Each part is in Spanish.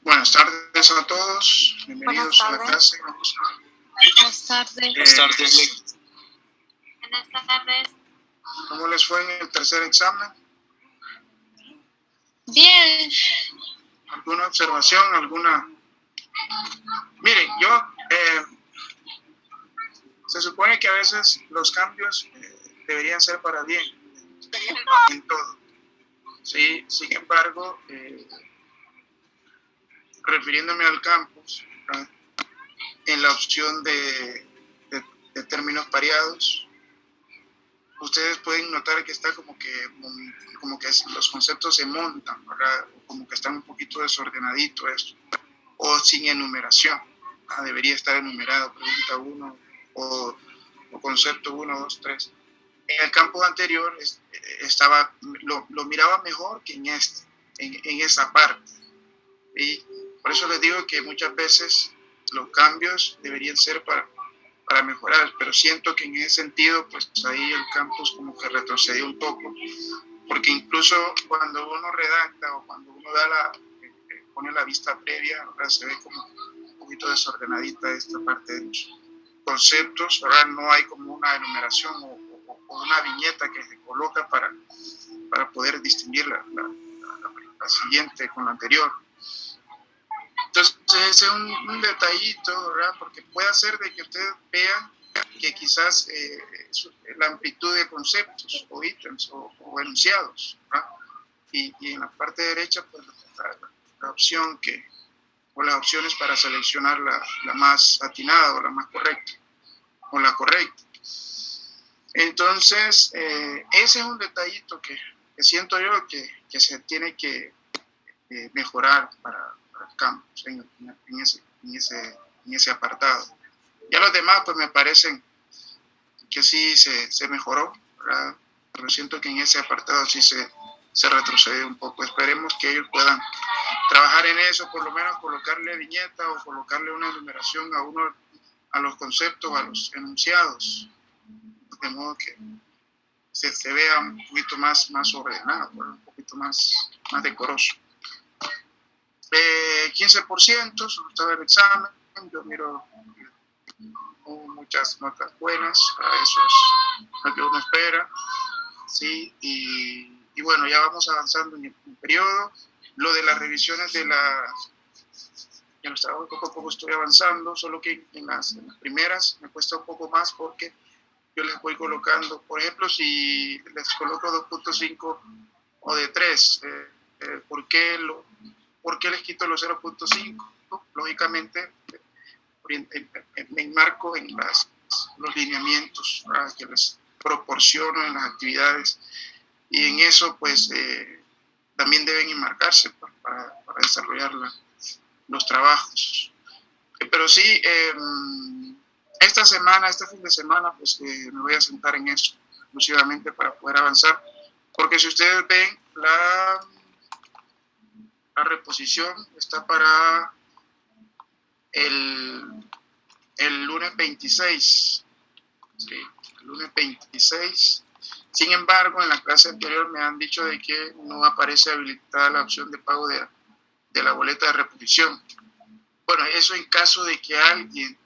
Buenas tardes a todos, bienvenidos a la clase. Buenas tardes. Buenas tardes. Buenas tardes. ¿Cómo les fue en el tercer examen? Bien. ¿Alguna observación? Miren, se supone que a veces los cambios deberían ser para bien, en todo. Sí, sin embargo, refiriéndome al campus, ¿verdad? En la opción de términos pareados, ustedes pueden notar que está como que los conceptos se montan, ¿verdad? Como que están un poquito desordenadito esto, o sin enumeración. Debería estar enumerado, pregunta 1 o concepto 1, 2, 3. En el campo anterior lo miraba mejor que en esa parte. ¿Sí? Por eso les digo que muchas veces los cambios deberían ser para mejorar, pero siento que en ese sentido, pues ahí el campus como que retrocedió un poco, porque incluso cuando uno redacta o cuando uno pone la vista previa, ¿verdad? Se ve como un poquito desordenadita esta parte de los conceptos, ¿verdad? No hay como una enumeración o una viñeta que se coloca para poder distinguir la siguiente con la anterior. Entonces, ese es un detallito, ¿verdad? Porque puede hacer de que ustedes vean que quizás la amplitud de conceptos o ítems o enunciados, ¿verdad? Y en la parte derecha, pues la opción o las opciones para seleccionar la más atinada o la más correcta o la correcta. Entonces, ese es un detallito que siento yo que se tiene que mejorar para el campus en ese apartado. Ya los demás pues me parecen que sí se mejoró, ¿verdad? Pero siento que en ese apartado sí se retrocede un poco. Esperemos que ellos puedan trabajar en eso, por lo menos colocarle viñeta o colocarle una enumeración a los conceptos, a los enunciados, de modo que se vea un poquito más ordenado, ¿verdad? Un poquito más decoroso. 15% sobre el examen, yo miro muchas notas buenas, eso es lo que uno espera, ¿sí? Y bueno, ya vamos avanzando en el periodo. Lo de las revisiones de los trabajos poco a poco estoy avanzando, solo que en las primeras me cuesta un poco más porque yo les voy colocando, por ejemplo, si les coloco 2.5 o de 3, ¿por qué les quito los 0.5? Lógicamente, me enmarco en los lineamientos, ¿verdad? Que les proporciono en las actividades, y en eso pues también deben enmarcarse para desarrollar los trabajos. Pero sí, este fin de semana, pues me voy a sentar en eso exclusivamente para poder avanzar, porque si ustedes ven la reposición está para el lunes 26, ¿sí? El lunes 26. Sin embargo, en la clase anterior me han dicho de que no aparece habilitada la opción de pago de la boleta de reposición. Bueno, eso en caso de que alguien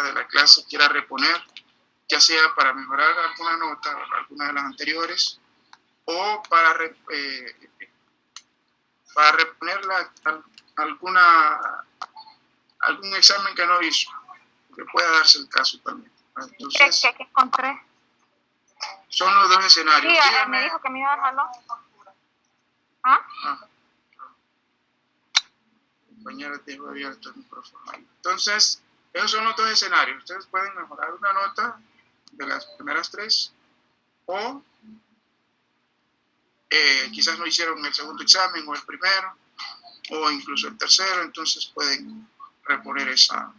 de la clase quiera reponer, ya sea para mejorar alguna nota o alguna de las anteriores, o para reponerla algún examen que no hizo, que pueda darse el caso también. Entonces, ¿Qué encontré? Son los dos escenarios. Sí, me dijo que me iba a dejarlo. Compañera, tengo abierto el micrófono ahí. Entonces, esos son los dos escenarios. Ustedes pueden mejorar una nota de las primeras 3 o quizás no hicieron el segundo examen o el primero o incluso el tercero, entonces pueden reponer esa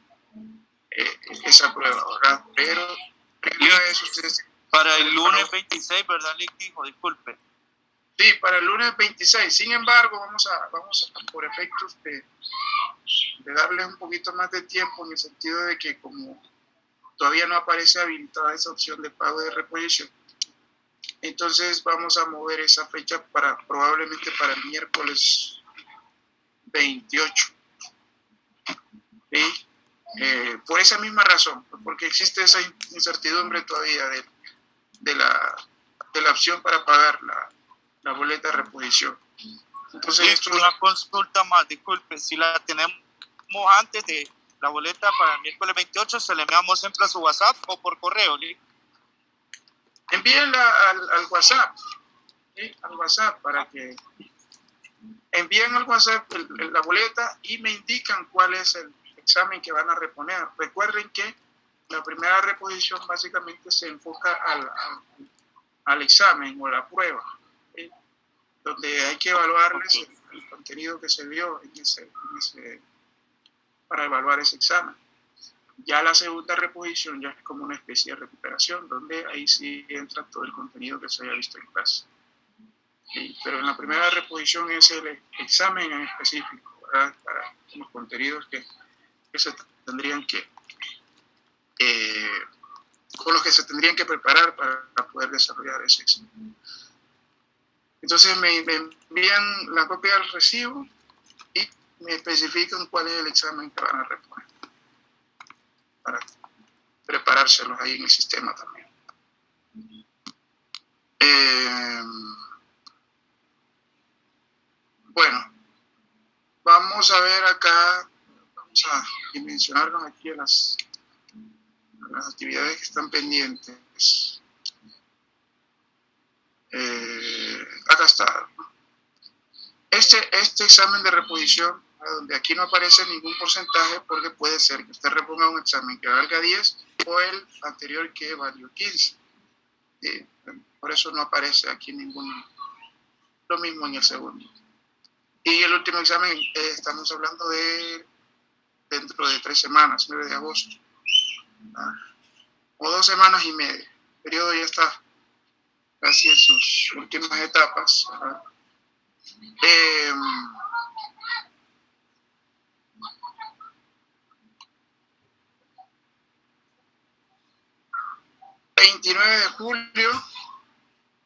prueba, ¿verdad? Pero eso ustedes... Para el lunes 26, ¿verdad, Lick? Dijo, disculpe. Sí, para el lunes 26. Sin embargo, vamos a por efectos de darles un poquito más de tiempo, en el sentido de que como todavía no aparece habilitada esa opción de pago de reposición, entonces vamos a mover esa fecha probablemente para el miércoles 28. ¿Sí? Por esa misma razón, porque existe esa incertidumbre todavía de la opción para pagar la boleta de reposición. Entonces, Y una consulta más, disculpe, si la tenemos antes de la boleta para el miércoles 28, ¿se le enviamos siempre a su WhatsApp o por correo? ¿Sí? Envíenla al WhatsApp, ¿sí? Al WhatsApp, para que envíen al WhatsApp la boleta y me indican cuál es el examen que van a reponer. Recuerden que la primera reposición básicamente se enfoca al examen o a la prueba, ¿sí? Donde hay que evaluarles el contenido que se vio para evaluar ese examen. Ya la segunda reposición ya es como una especie de recuperación, donde ahí sí entra todo el contenido que se haya visto en clase. Sí, pero en la primera reposición es el examen en específico, ¿verdad? Para los contenidos que se tendrían con los que se tendrían que preparar para poder desarrollar ese examen. Entonces me envían la copia del recibo y me especifican cuál es el examen que van a reponer para preparárselos ahí en el sistema también. Bueno, vamos a ver acá, vamos a dimensionarnos aquí a las actividades que están pendientes. Acá está. Este examen de reposición, donde aquí no aparece ningún porcentaje, porque puede ser que usted reponga un examen que valga 10 o el anterior que valió 15. Por eso no aparece aquí lo mismo en el segundo. Y el último examen, estamos hablando de dentro de 3 semanas, 9 de agosto. O 2 semanas y media. El periodo ya está casi en sus últimas etapas. El 29 de julio,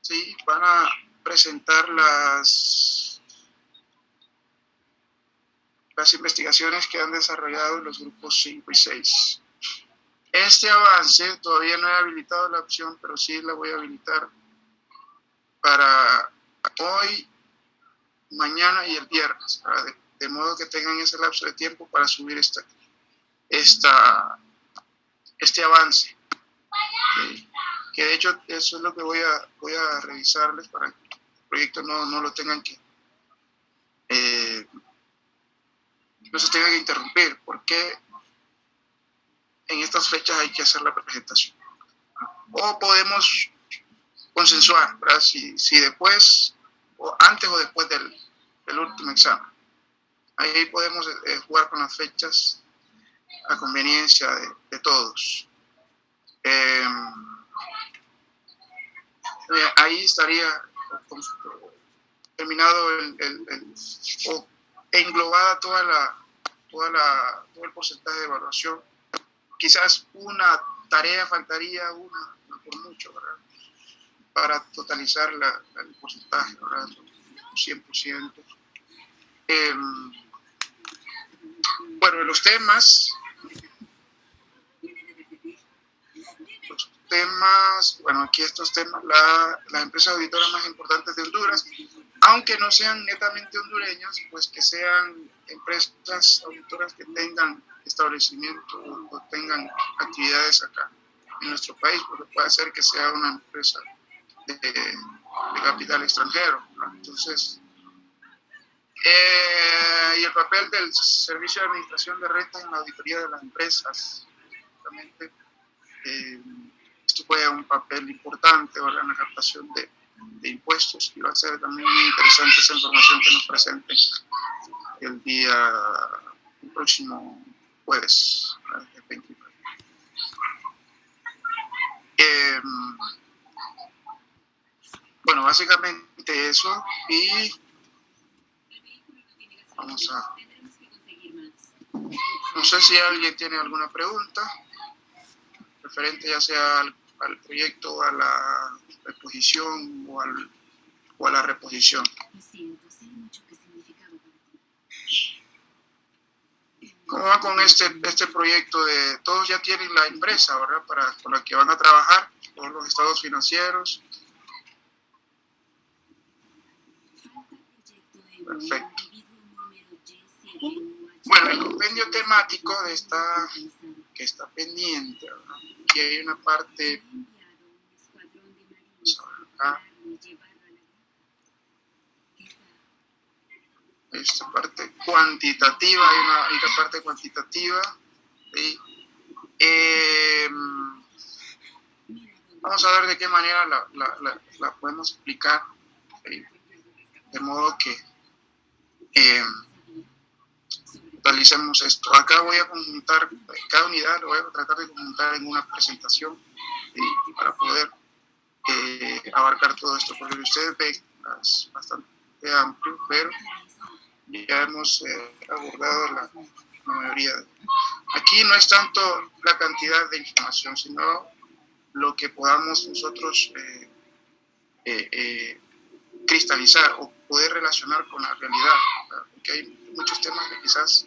¿sí? Van a presentar las investigaciones que han desarrollado los grupos 5 y 6. Este avance todavía no he habilitado la opción, pero sí la voy a habilitar para hoy, mañana y el viernes, de modo que tengan ese lapso de tiempo para subir este avance. Que de hecho eso es lo que voy a revisarles para que el proyecto no lo tengan que no se tenga que interrumpir, porque en estas fechas hay que hacer la presentación. O podemos consensuar, ¿verdad? Si después, o antes o después del último examen. Ahí podemos jugar con las fechas a conveniencia de todos. Ahí estaría terminado o englobada todo el porcentaje de evaluación. Quizás una tarea faltaría, una por mucho, ¿verdad? Para totalizar el porcentaje, ¿verdad? 100%. Bueno, los temas, bueno, aquí estos temas, las empresas auditoras más importantes de Honduras, aunque no sean netamente hondureñas, pues que sean empresas auditoras que tengan establecimiento o tengan actividades acá en nuestro país, porque puede ser que sea una empresa de capital extranjero, ¿no? Entonces, y el papel del Servicio de Administración de Rentas en la auditoría de las empresas, justamente, esto juega un papel importante, ¿verdad?, en la captación de impuestos, y va a ser también muy interesante esa información que nos presente el próximo jueves, el 29. Bueno, básicamente eso, y vamos a... No sé si alguien tiene alguna pregunta referente ya sea al proyecto, a la reposición o a la reposición. Lo siento, sé mucho qué significaba para ti. ¿Cómo va con este proyecto de todos ya tienen la empresa, ¿verdad? Con la que van a trabajar, todos los estados financieros? Perfecto. Bueno, el compendio temático que está pendiente, ¿verdad? Aquí hay una parte acá, esta parte cuantitativa, hay una parte cuantitativa, ¿sí? Vamos a ver de qué manera la podemos explicar, ¿sí? De modo que realicemos esto. Acá voy a conjuntar cada unidad, lo voy a tratar de conjuntar en una presentación, ¿sí? Para poder abarcar todo esto, porque ustedes ven es bastante amplio, pero ya hemos abordado la mayoría. Aquí no es tanto la cantidad de información, sino lo que podamos nosotros cristalizar o poder relacionar con la realidad, ¿verdad? Porque hay muchos temas que quizás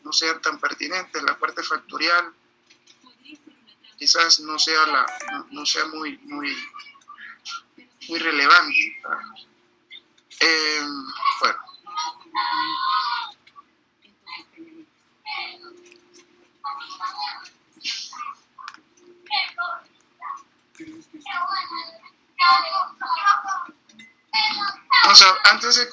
no sean tan pertinentes. La parte factorial quizás no sea muy relevante, ¿verdad? Bueno, o sea, antes de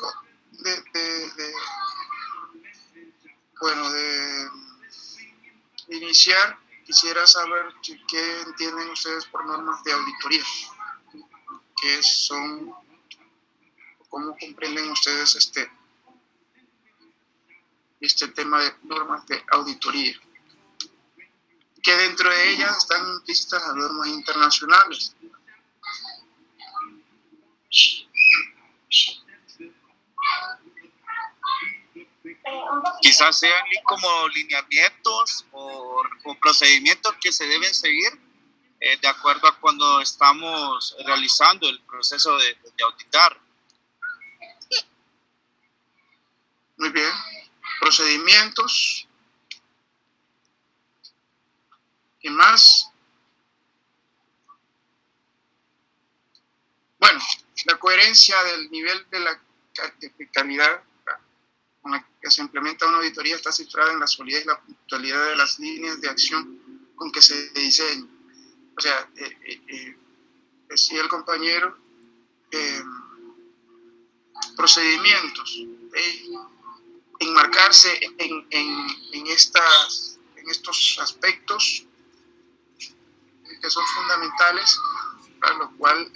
iniciar, quisiera saber qué entienden ustedes por normas de auditoría, qué son, cómo comprenden ustedes este tema de normas de auditoría, que dentro de ellas están implícitas las normas internacionales. Quizás sean como lineamientos o procedimientos que se deben seguir de acuerdo a cuando estamos realizando el proceso de auditar. Muy bien. Procedimientos. ¿Qué más? Bueno, la coherencia del nivel de la calidad con la que se implementa una auditoría está cifrada en la solidez y la puntualidad de las líneas de acción con que se diseña. O sea, decía el compañero, procedimientos, enmarcarse en estos aspectos que son fundamentales, para lo cual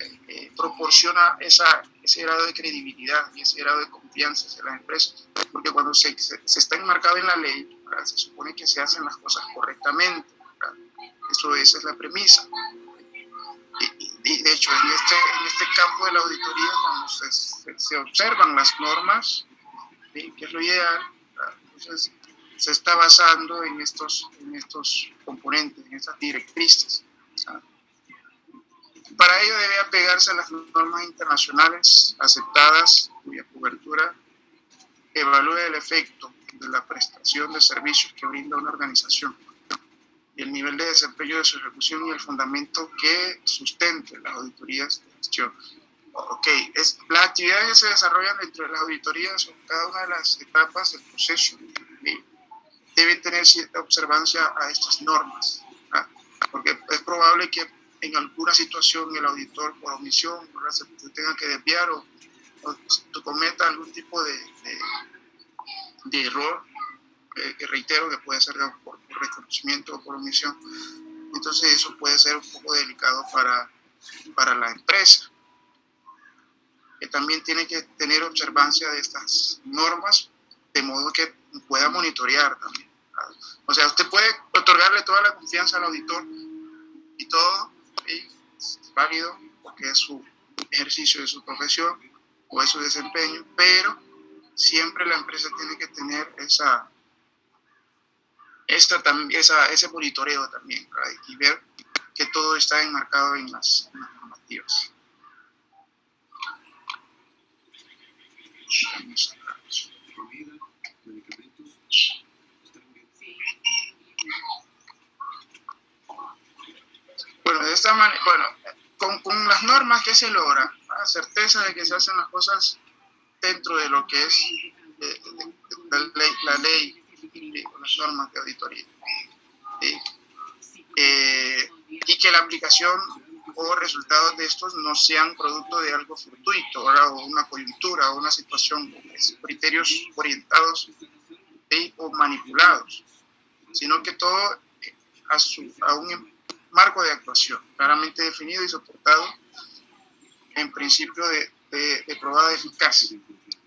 proporciona ese grado de credibilidad y ese grado de confianza hacia las empresas, porque cuando se está enmarcado en la ley, ¿verdad? Se supone que se hacen las cosas correctamente, ¿verdad? Esa es la premisa. Y de hecho, en este campo de la auditoría, cuando se observan las normas, ¿sí? Que es lo ideal, ¿verdad? Entonces se está basando en estos componentes, en estas directrices, ¿sabes? Para ello debe apegarse a las normas internacionales aceptadas, cuya cobertura evalúe el efecto de la prestación de servicios que brinda una organización y el nivel de desempeño de su ejecución y el fundamento que sustente las auditorías de gestión. Ok, las actividades que se desarrollan dentro de las auditorías o cada una de las etapas del proceso deben tener cierta observancia a estas normas, ¿verdad? Porque es probable que en alguna situación el auditor por omisión, ¿verdad?, se tenga que desviar o cometa algún tipo de error, que reitero que puede ser por reconocimiento o por omisión. Entonces eso puede ser un poco delicado para la empresa, que también tiene que tener observancia de estas normas de modo que pueda monitorear también. O sea, usted puede otorgarle toda la confianza al auditor y todo, ¿sí? Es válido porque es su ejercicio de su profesión o es su desempeño, pero siempre la empresa tiene que tener ese monitoreo también, ¿verdad? Y ver que todo está enmarcado en las normativas. Bueno, con las normas, ¿qué se logra? La certeza de que se hacen las cosas dentro de lo que es la ley y las normas de auditoría. Y que la aplicación o resultados de estos no sean producto de algo fortuito, ¿verdad? O una coyuntura o una situación, criterios orientados o manipulados, sino que todo a un marco de actuación claramente definido y soportado en principio de probada eficacia.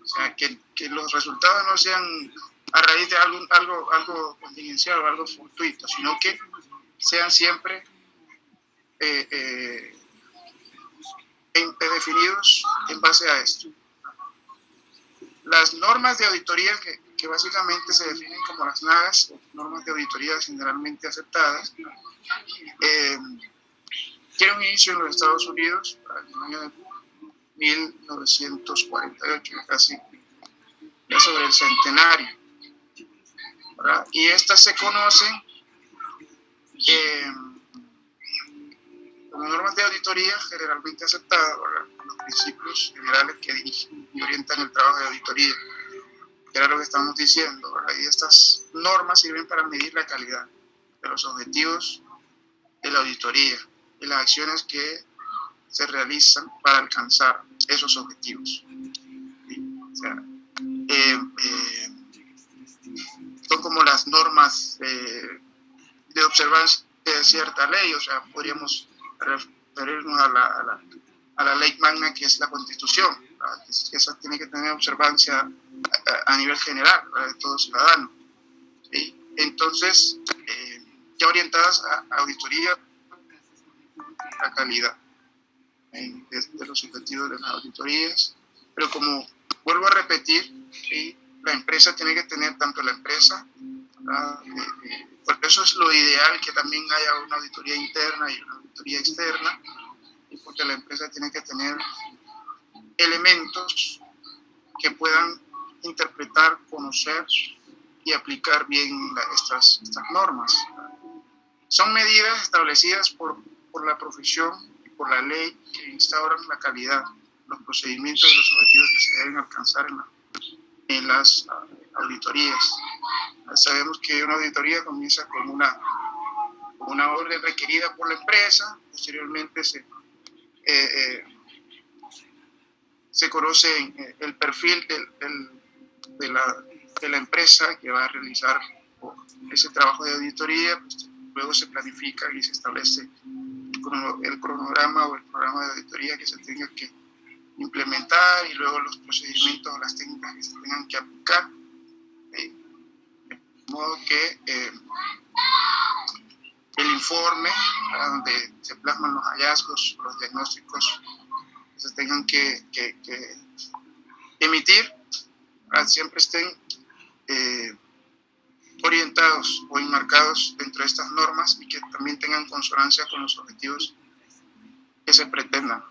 O sea, que los resultados no sean a raíz de algo contingencial o algo fortuito, sino que sean siempre definidos en base a esto. Las normas de auditoría que básicamente se definen como las NAGAS, normas de auditoría generalmente aceptadas, tienen un inicio en los Estados Unidos en el año de 1948, casi ya sobre el centenario, ¿verdad? Y estas se conocen como normas de auditoría generalmente aceptadas, ¿verdad? Los principios generales que dirigen y orientan el trabajo de auditoría, que era lo que estamos diciendo, ¿verdad? Y estas normas sirven para medir la calidad de los objetivos de la auditoría y las acciones que se realizan para alcanzar esos objetivos. ¿Sí? O sea, son como las normas de observancia de cierta ley, o sea, podríamos referirnos a la ley magna que es la Constitución, ¿verdad? Esa tiene que tener observancia a nivel general, ¿verdad? De todo ciudadano. ¿Sí? Entonces, ya orientadas a auditoría, a calidad de los objetivos de las auditorías, pero como vuelvo a repetir, ¿sí? La empresa tiene que tener tanto la empresa, por eso es lo ideal que también haya una auditoría interna y una auditoría externa, y porque la empresa tiene que tener elementos que puedan interpretar, conocer y aplicar bien estas normas. Son medidas establecidas por la profesión y por la ley que instauran la calidad, los procedimientos y los objetivos que se deben alcanzar en las auditorías. Sabemos que una auditoría comienza con una orden requerida por la empresa, posteriormente se conoce el perfil de la empresa que va a realizar ese trabajo de auditoría, pues, luego se planifica y se establece el cronograma o el programa de auditoría que se tenga que implementar y luego los procedimientos o las técnicas que se tengan que aplicar, de modo que el informe donde se plasman los hallazgos, los diagnósticos que se tengan que emitir, siempre estén orientados o enmarcados dentro de estas normas y que también tengan consonancia con los objetivos que se pretendan.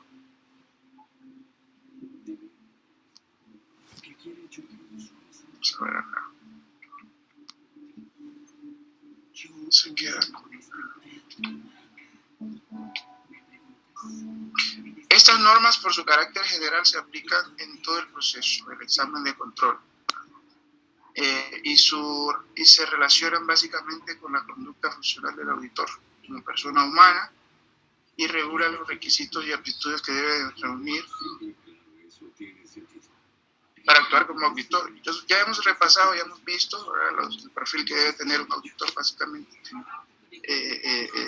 Vamos a ver acá. Se queda. Estas normas, por su carácter general, se aplican en todo el proceso del examen de control y se relacionan básicamente con la conducta funcional del auditor como persona humana y regulan los requisitos y aptitudes que debe reunir para actuar como auditor. Entonces, ya hemos repasado, ya hemos visto, ¿verdad? El perfil que debe tener un auditor básicamente.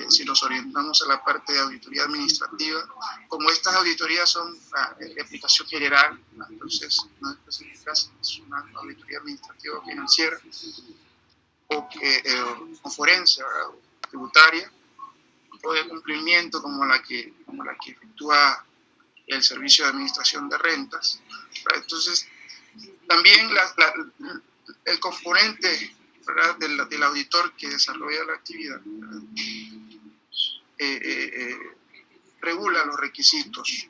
Si nos orientamos a la parte de auditoría administrativa, como estas auditorías son de aplicación general, entonces no específicas, es una auditoría administrativa o financiera o forense, ¿verdad? O tributaria, o de cumplimiento como la que efectúa el Servicio de Administración de Rentas, ¿verdad? Entonces, también el componente, ¿verdad? del auditor que desarrolla la actividad regula los requisitos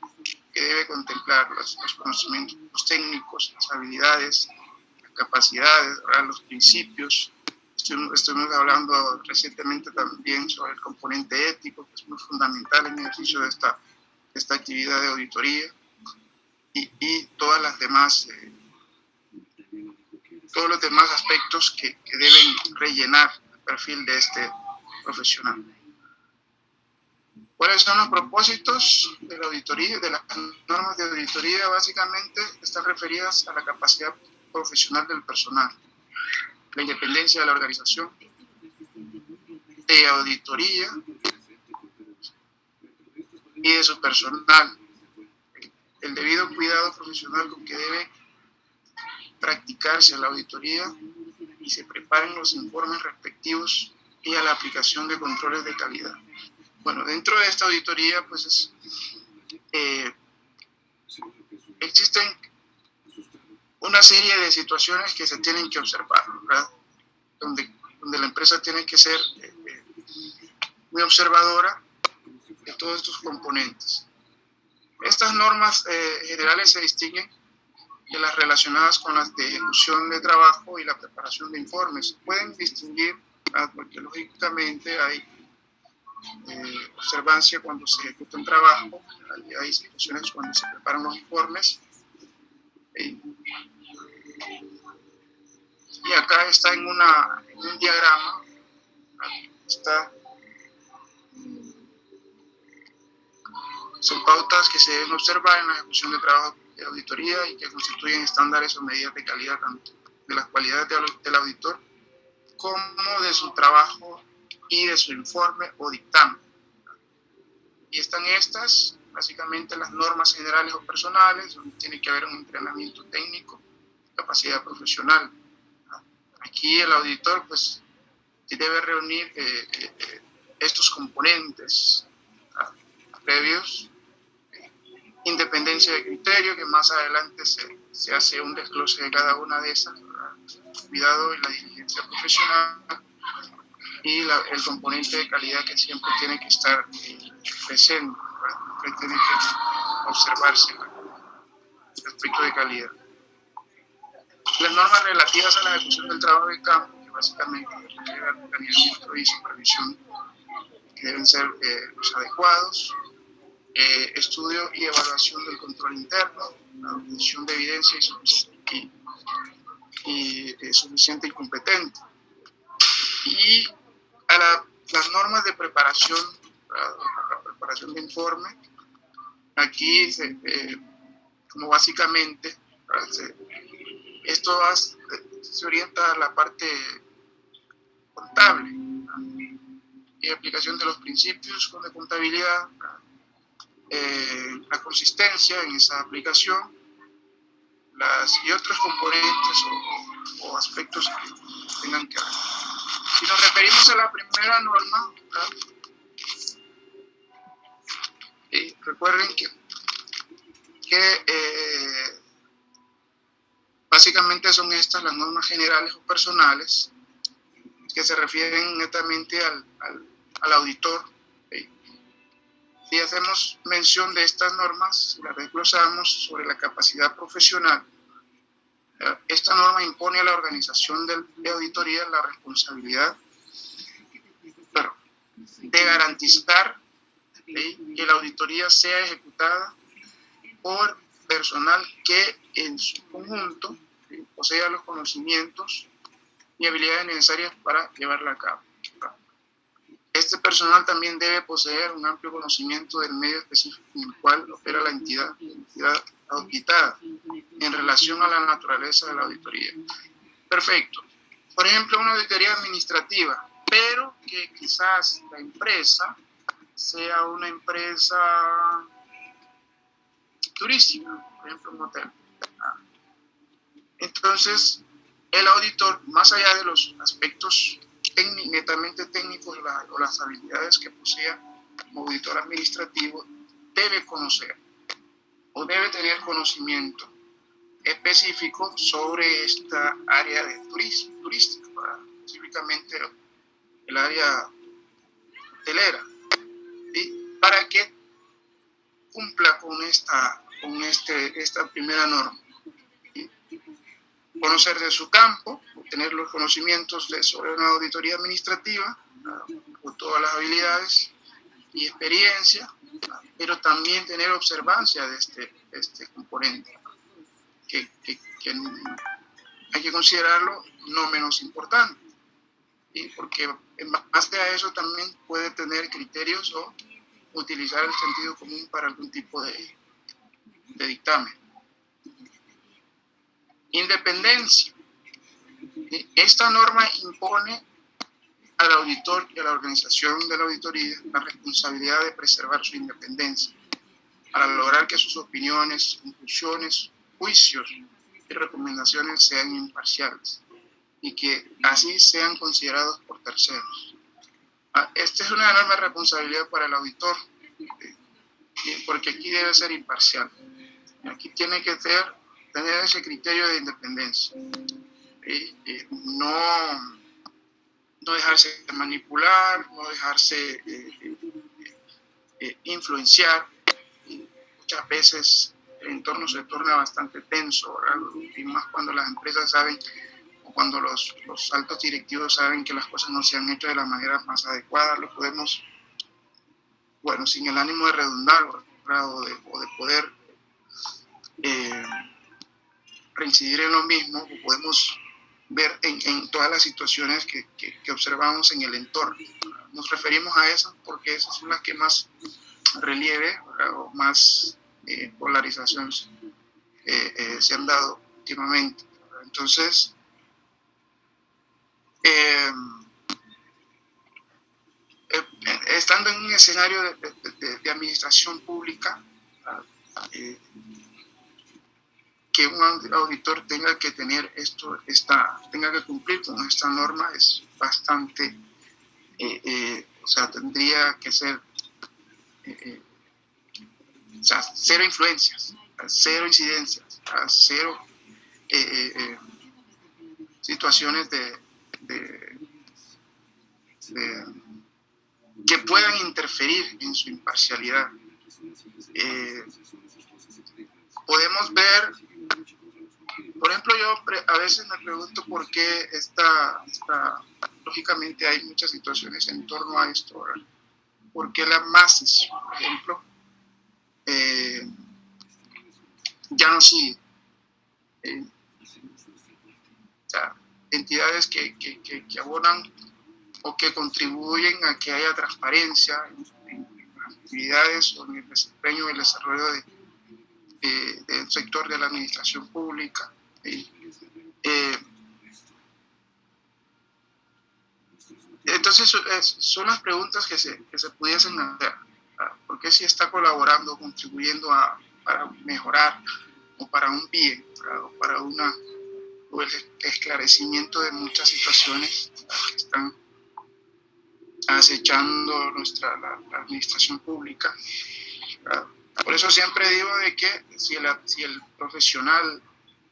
que debe contemplar, los conocimientos técnicos, las habilidades, las capacidades, ¿verdad? Los principios Estuvimos hablando recientemente también sobre el componente ético, que es muy fundamental en el ejercicio de esta actividad de auditoría, y todas las demás, todos los demás aspectos que deben rellenar el perfil de este profesional. ¿Cuáles son los propósitos de la auditoría? De las normas de auditoría, básicamente están referidas a la capacidad profesional del personal, la independencia de la organización de auditoría y de su personal, el debido cuidado profesional con que debe practicarse la auditoría y se preparen los informes respectivos y a la aplicación de controles de calidad. Bueno, dentro de esta auditoría, pues existen una serie de situaciones que se tienen que observar, ¿verdad? Donde la empresa tiene que ser muy observadora de todos estos componentes. Estas normas generales se distinguen de las relacionadas con las de ejecución de trabajo y la preparación de informes. Pueden distinguir, porque lógicamente hay observancia cuando se ejecuta un trabajo, hay situaciones cuando se preparan los informes, y acá está en un diagrama, son pautas que se deben observar en la ejecución de trabajo de auditoría y que constituyen estándares o medidas de calidad tanto de las cualidades del auditor como de su trabajo y de su informe o dictamen. Y están estas, básicamente las normas generales o personales, donde tiene que haber un entrenamiento técnico, capacidad profesional. Aquí el auditor pues debe reunir estos componentes previos, independencia de criterio, que más adelante se hace un desglose de cada una de esas, cuidado y la diligencia profesional, y el componente de calidad que siempre tiene que estar presente, que tiene que observarse el aspecto de calidad. Las normas relativas a la ejecución del trabajo de campo, que básicamente refiere al planeamiento y supervisión, que deben ser los adecuados, estudio y evaluación del control interno, la obtención de evidencia suficiente y competente. Y a las normas de preparación, la preparación de informe, aquí como básicamente esto se orienta a la parte contable y aplicación de los principios de contabilidad, la consistencia en esa aplicación, y otros componentes o aspectos que tengan que ver. Si nos referimos a la primera norma, recuerden que básicamente son estas las normas generales o personales que se refieren netamente al auditor. Si hacemos mención de estas normas, las desglosamos sobre la capacidad profesional. Esta norma impone a la organización de auditoría la responsabilidad de garantizar que la auditoría sea ejecutada por personal que en su conjunto posea los conocimientos y habilidades necesarias para llevarla a cabo. Este personal también debe poseer un amplio conocimiento del medio específico en el cual opera la entidad auditada en relación a la naturaleza de la auditoría. Perfecto. Por ejemplo, una auditoría administrativa, pero que quizás la empresa sea una empresa turística, por ejemplo, un hotel. Entonces, el auditor, más allá de los aspectos netamente técnicos o las habilidades que posea como auditor administrativo, debe conocer o debe tener conocimiento específico sobre esta área de turística, específicamente el área hotelera, ¿sí? Para que cumpla con esta primera norma. ¿Sí? conocer de su campo, obtener los conocimientos sobre una auditoría administrativa, con todas las habilidades y experiencia, pero también tener observancia de este componente, que hay que considerarlo no menos importante, porque en base a eso también puede tener criterios o utilizar el sentido común para algún tipo de dictamen. Independencia. Esta norma impone al auditor y a la organización de la auditoría la responsabilidad de preservar su independencia para lograr que sus opiniones, conclusiones, juicios y recomendaciones sean imparciales y que así sean considerados por terceros. Esta es una enorme responsabilidad para el auditor, porque aquí debe ser imparcial. Aquí tiene que tener ese criterio de independencia. No dejarse manipular, no dejarse influenciar. Muchas veces el entorno se torna bastante tenso, ¿verdad? Y más cuando las empresas saben, o cuando los altos directivos saben que las cosas no se han hecho de la manera más adecuada. Lo podemos, bueno, sin el ánimo de redundar, ¿verdad? o de poder reincidir en lo mismo, lo podemos ver en todas las situaciones que observamos en el entorno. Nos referimos a esas porque esas son las que más relieve, ¿verdad? O más polarización se han dado últimamente, ¿verdad? Entonces, estando en un escenario de administración pública, que un auditor tenga que tener tenga que cumplir con esta norma es bastante, o sea, tendría que ser, o sea, cero influencias, cero incidencias, cero situaciones que puedan interferir en su imparcialidad. Podemos ver, por ejemplo, yo a veces me pregunto por qué lógicamente hay muchas situaciones en torno a esto, ¿verdad? ¿Por qué las masas, por ejemplo, ya no siguen? O sea, entidades que abonan o que contribuyen a que haya transparencia en las actividades o en el desempeño y el desarrollo del sector de la administración pública. Entonces, son las preguntas que se pudiesen hacer. ¿Por qué si está colaborando, contribuyendo para mejorar o para un bien, o el esclarecimiento de muchas situaciones que están acechando la administración pública? Por eso siempre digo de que si el profesional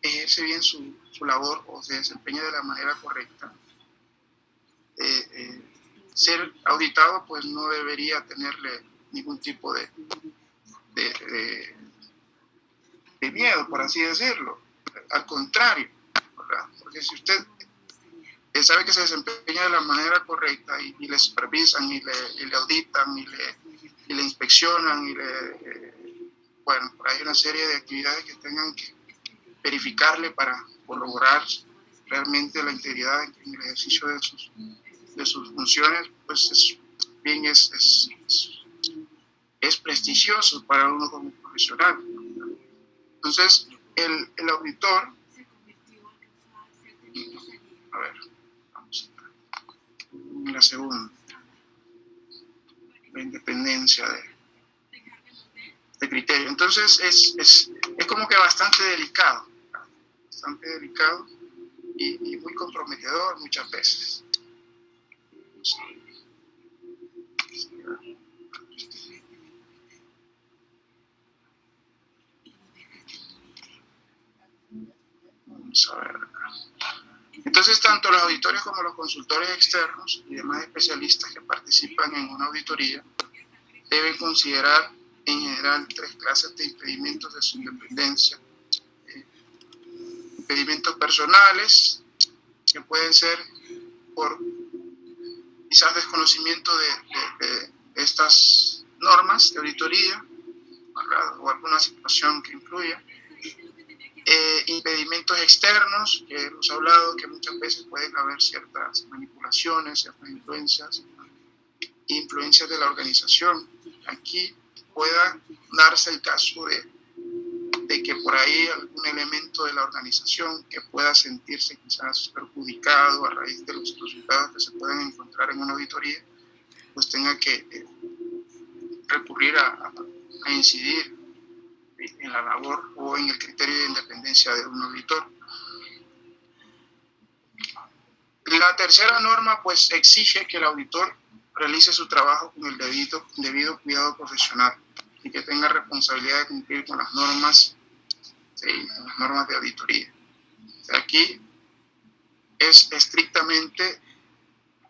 ejerce bien su labor o se desempeña de la manera correcta, ser auditado pues no debería tenerle ningún tipo de miedo, por así decirlo. Al contrario, ¿verdad? Porque si usted sabe que se desempeña de la manera correcta y le supervisan y le auditan y le inspeccionan bueno, por ahí una serie de actividades que tengan que verificarle para corroborar realmente la integridad en el ejercicio de sus funciones, pues es prestigioso para uno como profesional. Entonces, el auditor, a ver, vamos a la segunda, la independencia de criterio. Entonces, es como que bastante delicado y muy comprometedor muchas veces. Vamos a ver acá. Entonces, tanto los auditores como los consultores externos y demás especialistas que participan en una auditoría deben considerar en general 3 clases de impedimentos de su independencia. impedimentos personales, que pueden ser por quizás desconocimiento de estas normas de auditoría, ¿verdad? O alguna situación que influya. Impedimentos externos, que hemos hablado que muchas veces pueden haber ciertas manipulaciones, ciertas influencias de la organización. Aquí pueda darse el caso de que por ahí algún elemento de la organización que pueda sentirse quizás perjudicado a raíz de los resultados que se pueden encontrar en una auditoría, pues tenga que recurrir a incidir en la labor o en el criterio de independencia de un auditor. La tercera norma pues exige que el auditor realice su trabajo con el debido cuidado profesional y que tenga responsabilidad de cumplir con las normas, ¿sí?, con las normas de auditoría. Aquí es estrictamente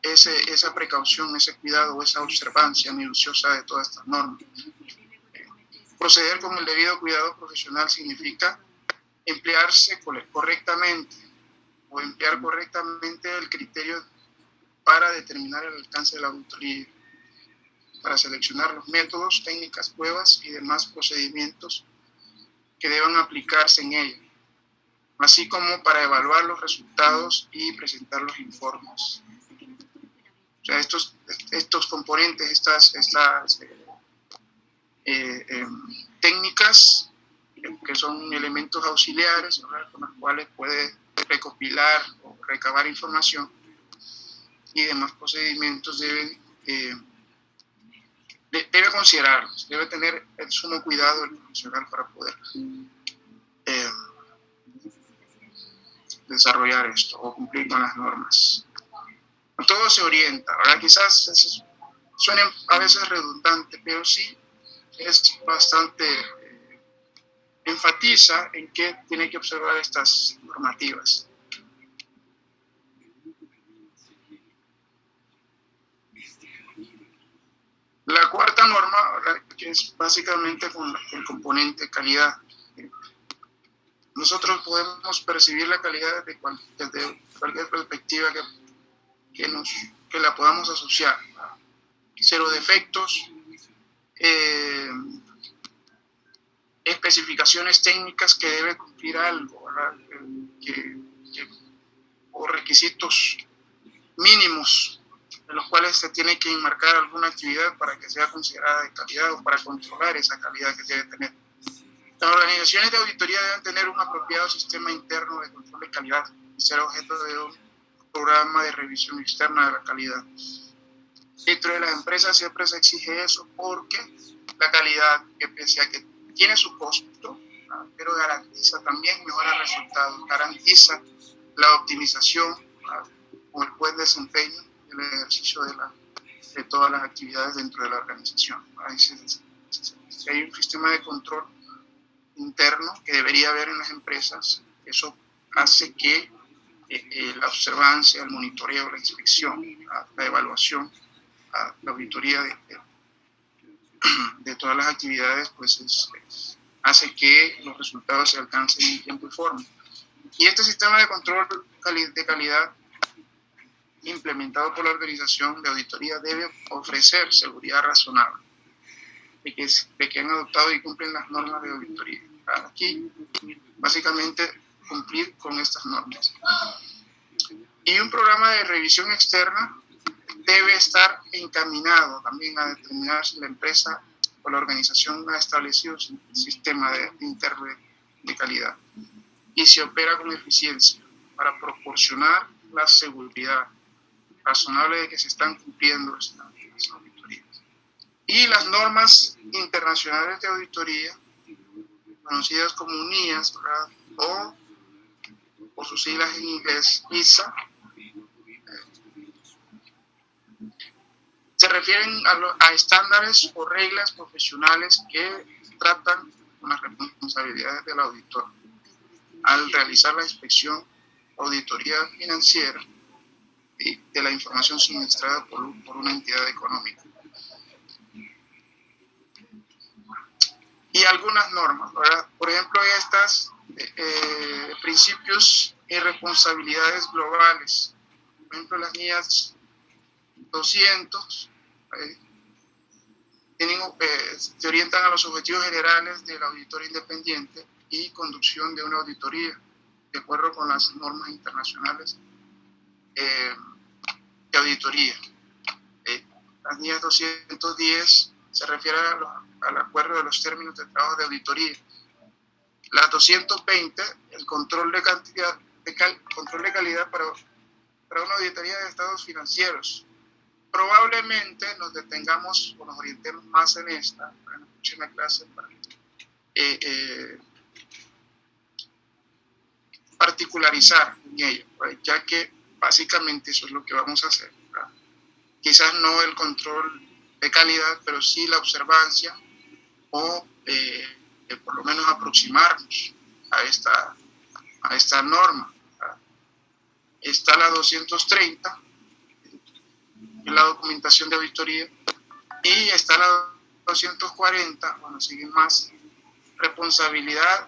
esa precaución, ese cuidado, esa observancia minuciosa de todas estas normas. Proceder con el debido cuidado profesional significa emplearse correctamente o emplear correctamente el criterio para determinar el alcance de la auditoría, para seleccionar los métodos, técnicas, pruebas y demás procedimientos que deban aplicarse en ella, así como para evaluar los resultados y presentar los informes. O sea, estos componentes, estas técnicas que son elementos auxiliares, ¿verdad?, con los cuales puede recopilar o recabar información, y demás procedimientos debe considerarlos, debe tener el sumo cuidado el profesional para poder desarrollar esto o cumplir con las normas. Todo se orienta, ¿verdad? Quizás suene a veces redundante, pero sí es bastante, enfatiza en que tiene que observar estas normativas. La cuarta norma, ¿verdad?, que es básicamente con el componente calidad. Nosotros podemos percibir la calidad desde cualquier perspectiva que la podamos asociar. Cero defectos, especificaciones técnicas que debe cumplir algo, ¿verdad?, o requisitos mínimos en los cuales se tiene que enmarcar alguna actividad para que sea considerada de calidad o para controlar esa calidad que debe tener. Las organizaciones de auditoría deben tener un apropiado sistema interno de control de calidad y ser objeto de un programa de revisión externa de la calidad. Dentro de las empresas siempre se exige eso porque la calidad, que pese a que tiene su costo, pero garantiza también mejores resultados, garantiza la optimización o el buen desempeño del ejercicio de todas las actividades dentro de la organización. Si hay un sistema de control interno que debería haber en las empresas, eso hace que la observancia, el monitoreo, la inspección, la evaluación, la auditoría de todas las actividades, pues hace que los resultados se alcancen en tiempo y forma. Y este sistema de control de calidad implementado por la organización de auditoría debe ofrecer seguridad razonable de que han adoptado y cumplen las normas de auditoría. Aquí, básicamente, cumplir con estas normas. Y un programa de revisión externa debe estar encaminado también a determinar si la empresa o la organización ha establecido un sistema interno de calidad y se opera con eficiencia para proporcionar la seguridad razonable de que se están cumpliendo las auditorías. Y las normas internacionales de auditoría, conocidas como UNIAS, ¿verdad?, o por sus siglas en inglés, ISA, se refieren a estándares o reglas profesionales que tratan con las responsabilidades del auditor al realizar la inspección o auditoría financiera de la información suministrada por una entidad económica. Y algunas normas, ¿verdad? Por ejemplo, estas principios y responsabilidades globales. Por ejemplo, las guías 200 se orientan a los objetivos generales del auditor independiente y conducción de una auditoría, de acuerdo con las normas internacionales de auditoría. Las guías 210 se refiere al acuerdo de los términos de trabajo de auditoría. La 220, el control de calidad para una auditoría de estados financieros. Probablemente nos detengamos o nos orientemos más en esta, en la próxima clase, para particularizar en ello, ya que básicamente eso es lo que vamos a hacer, ¿verdad? Quizás no el control de calidad, pero sí la observancia o por lo menos aproximarnos a esta norma, ¿verdad? Está la 230, la documentación de auditoría, y está la 240, bueno, sigue más, responsabilidad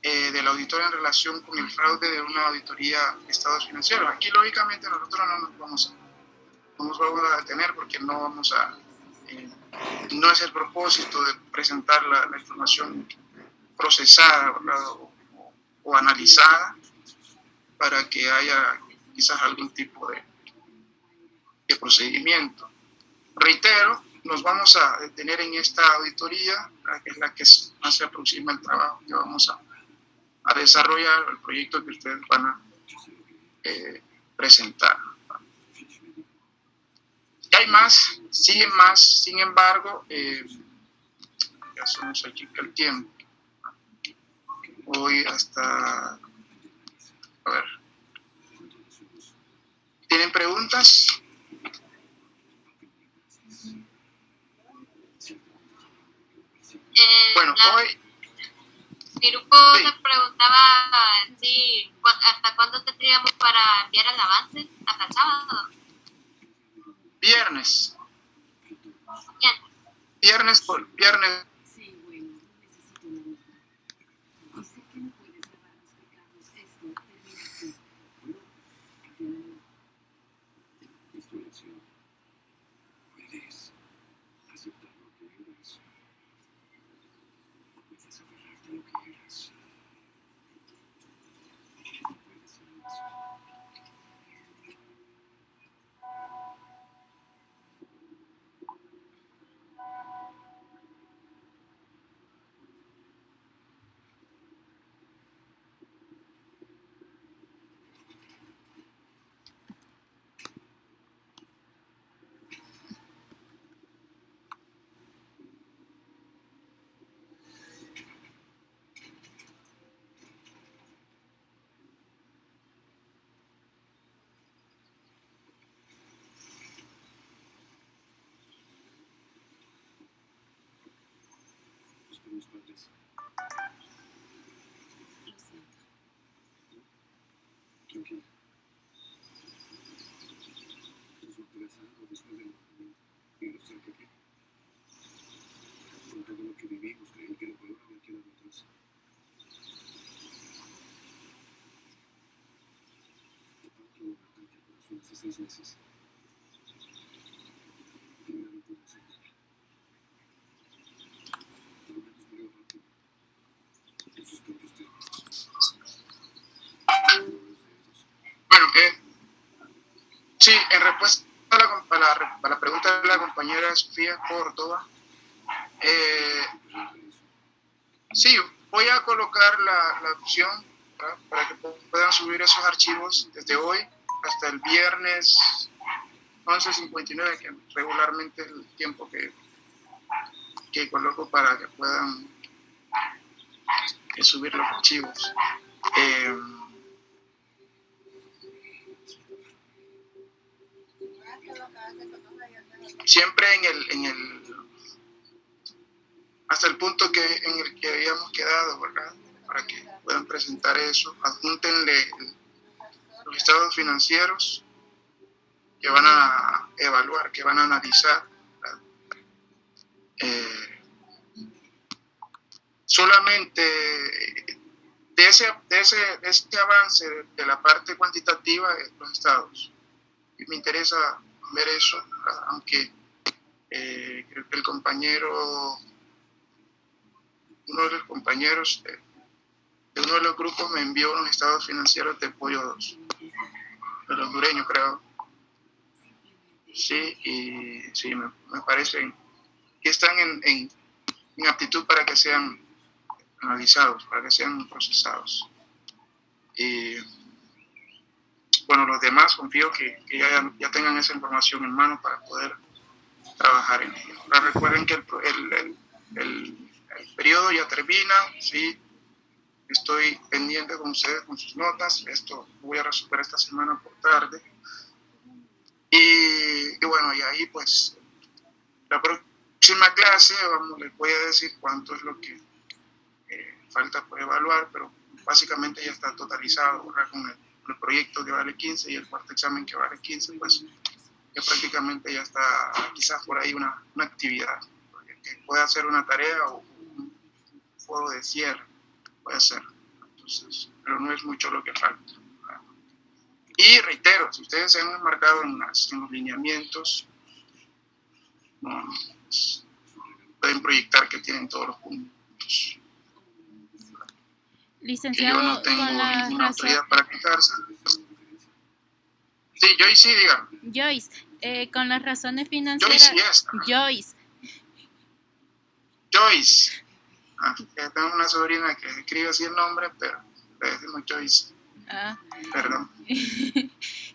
del auditor en relación con el fraude de una auditoría de estados financieros. Aquí, lógicamente, nosotros no nos vamos a detener porque no vamos a... no es el propósito de presentar la información procesada, ¿verdad? o analizada para que haya quizás algún tipo de procedimiento. Reitero, nos vamos a detener en esta auditoría, que es la que más se aproxima al trabajo que vamos a desarrollar, el proyecto que ustedes van a presentar. Hay más, siguen más, sin embargo, ya se nos achica el tiempo. Hoy hasta, a ver, ¿tienen preguntas? Bueno, hoy... Mi grupo sí. se preguntaba si hasta cuándo tendríamos para enviar el avance, hasta el sábado. Viernes. Bien. Viernes por viernes. Tranquila. Nos volverás algo después del movimiento y nos trae aquí. Con todo lo que vivimos, creí que lo peor había quedado atrás. Papá tuvo un ataque al corazón hace 6 meses. Pero no pudo hacerlo. Por lo menos murió rápido. En sus propios términos. Bueno, sí, en respuesta a la pregunta de la compañera Sofía Córdoba, sí, voy a colocar la opción, ¿verdad?, para que puedan subir esos archivos desde hoy hasta el viernes 11:59, que regularmente es el tiempo que coloco para que puedan subir los archivos. Siempre hasta el punto en el que habíamos quedado, ¿verdad?, para que puedan presentar eso. Adjúntenle los estados financieros que van a evaluar, que van a analizar, ¿verdad? Solamente de ese avance de la parte cuantitativa de los estados. Y me interesa ver eso, aunque creo que uno de los compañeros de uno de los grupos me envió unos estados financieros de Pollo 2, de los hondureños, creo. Sí, y sí, me parece que están en aptitud para que sean analizados, para que sean procesados. Y bueno, los demás confío que ya tengan esa información en mano para poder trabajar en ello. Ahora recuerden que el periodo ya termina, ¿sí? Estoy pendiente con ustedes con sus notas. Esto lo voy a resolver esta semana por tarde. Y bueno, y ahí pues la próxima clase les voy a decir cuánto es lo que falta por evaluar, pero básicamente ya está totalizado, ¿verdad? Con el proyecto que vale 15 y el cuarto examen que vale 15, pues que prácticamente ya está quizás por ahí una actividad, que puede hacer una tarea o un foro de cierre, puede ser. Entonces, pero no es mucho lo que falta. Y reitero, si ustedes se han enmarcado en los lineamientos, pueden proyectar que tienen todos los puntos. Licenciado, que yo no tengo con la ninguna razón... autoridad para quitarse. Sí, Joyce, sí, diga. Joyce, con las razones financieras... Joyce, yes. Joyce. Tengo una sobrina que escribe así el nombre, pero le decimos Joyce. Perdón.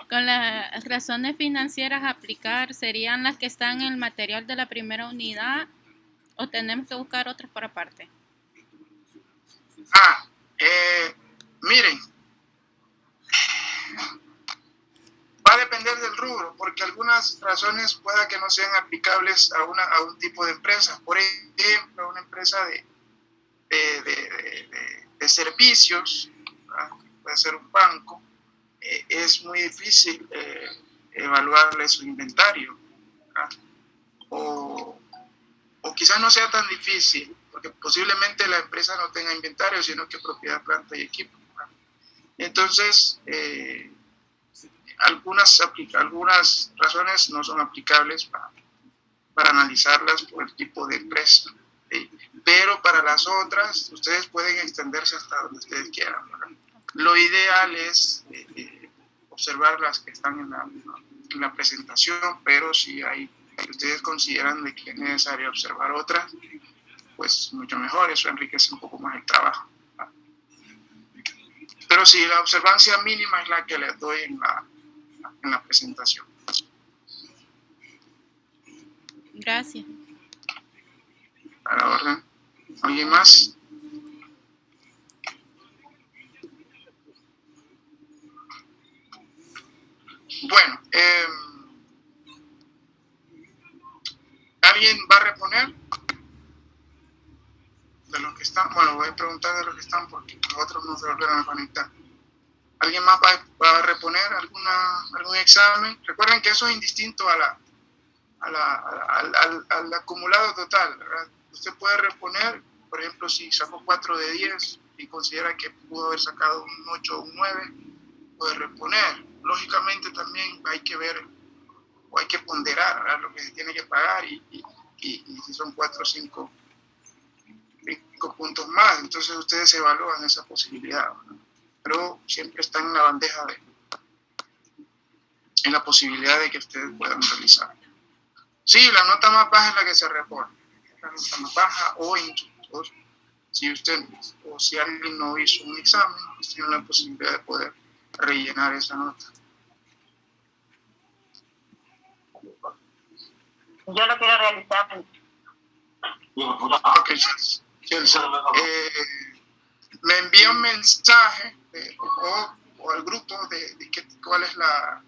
Con las razones financieras a aplicar, ¿serían las que están en el material de la primera unidad o tenemos que buscar otras por aparte? Miren, va a depender del rubro, porque algunas razones pueda que no sean aplicables a un tipo de empresa. Por ejemplo, una empresa de servicios, ¿verdad? Puede ser un banco, es muy difícil evaluarle su inventario, ¿verdad? O quizás no sea tan difícil, porque posiblemente la empresa no tenga inventario, sino que propiedad, planta y equipo, ¿verdad? Entonces, algunas razones no son aplicables para analizarlas por el tipo de empresa, ¿sí? Pero para las otras, ustedes pueden extenderse hasta donde ustedes quieran, ¿verdad? Lo ideal es observar las que están en la presentación, pero si ustedes consideran de que es necesario observar otras, pues mucho mejor, eso enriquece un poco más el trabajo, ¿verdad? Pero sí, la observancia mínima es la que les doy en la presentación. Gracias. A la orden. ¿Alguien más? Bueno, ¿alguien va a reponer? De los que están, bueno, voy a preguntar de los que están porque los otros no se volvieron a conectar. ¿Alguien más va a reponer algún examen? Recuerden que eso es indistinto al acumulado total, ¿verdad? Usted puede reponer, por ejemplo, si sacó 4 de 10 y considera que pudo haber sacado un 8 o un 9, puede reponer. Lógicamente también hay que ver o hay que ponderar, ¿verdad?, lo que se tiene que pagar y si son 4 o 5 puntos más, entonces ustedes evalúan esa posibilidad, ¿verdad? Pero siempre están en la bandeja en la posibilidad de que ustedes puedan realizar. Sí, la nota más baja es la que se repone, la nota más baja, o incluso si usted o si alguien no hizo un examen, pues tiene la posibilidad de poder rellenar esa nota. Yo lo quiero realizar. Ok, me envía un mensaje o al grupo de cuál es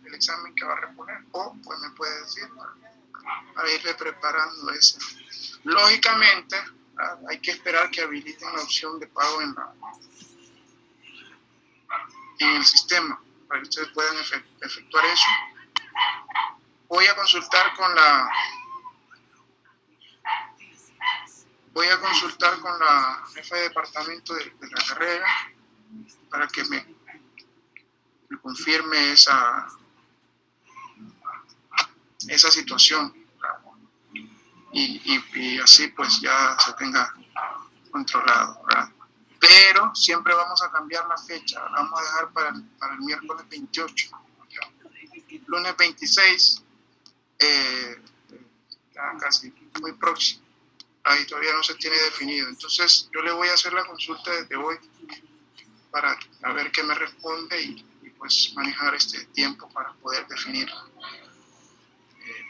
el examen que va a reponer, o pues me puede decir para irle preparando ese. Lógicamente, hay que esperar que habiliten la opción de pago en el sistema para que ustedes puedan efectuar eso. Voy a consultar con la jefa de departamento de la carrera para que me confirme esa situación, ¿verdad? Y así pues ya se tenga controlado, ¿verdad? Pero siempre vamos a cambiar la fecha, la vamos a dejar para el miércoles 28. Lunes 26, ya casi muy próximo. Ahí todavía no se tiene definido. Entonces yo le voy a hacer la consulta desde hoy para ver qué me responde y pues manejar este tiempo para poder definir.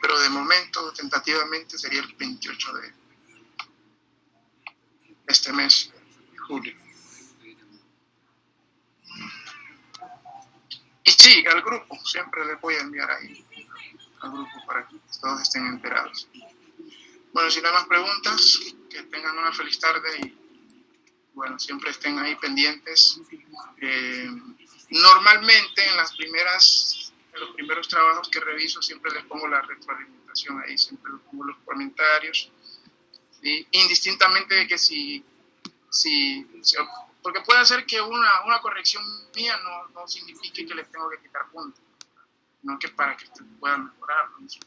Pero de momento, tentativamente, sería el 28 de este mes, de julio. Y sí, al grupo, siempre les voy a enviar ahí al grupo para que todos estén enterados. Bueno, si no hay más preguntas, que tengan una feliz tarde y bueno, siempre estén ahí pendientes. Normalmente en los primeros trabajos que reviso siempre les pongo la retroalimentación ahí, siempre les pongo los comentarios, ¿sí? Indistintamente de que porque puede ser que una corrección mía no signifique que les tengo que quitar puntos, no, que para que puedan mejorar en sus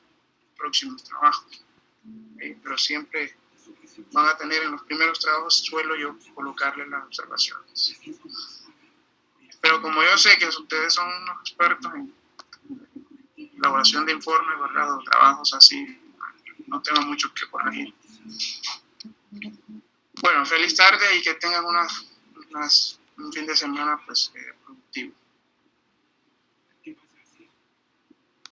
próximos trabajos. Pero siempre van a tener en los primeros trabajos, suelo yo colocarles las observaciones. Pero como yo sé que ustedes son unos expertos en elaboración de informes, ¿verdad? O trabajos así, no tengo mucho que corregir. Bueno, feliz tarde y que tengan un fin de semana pues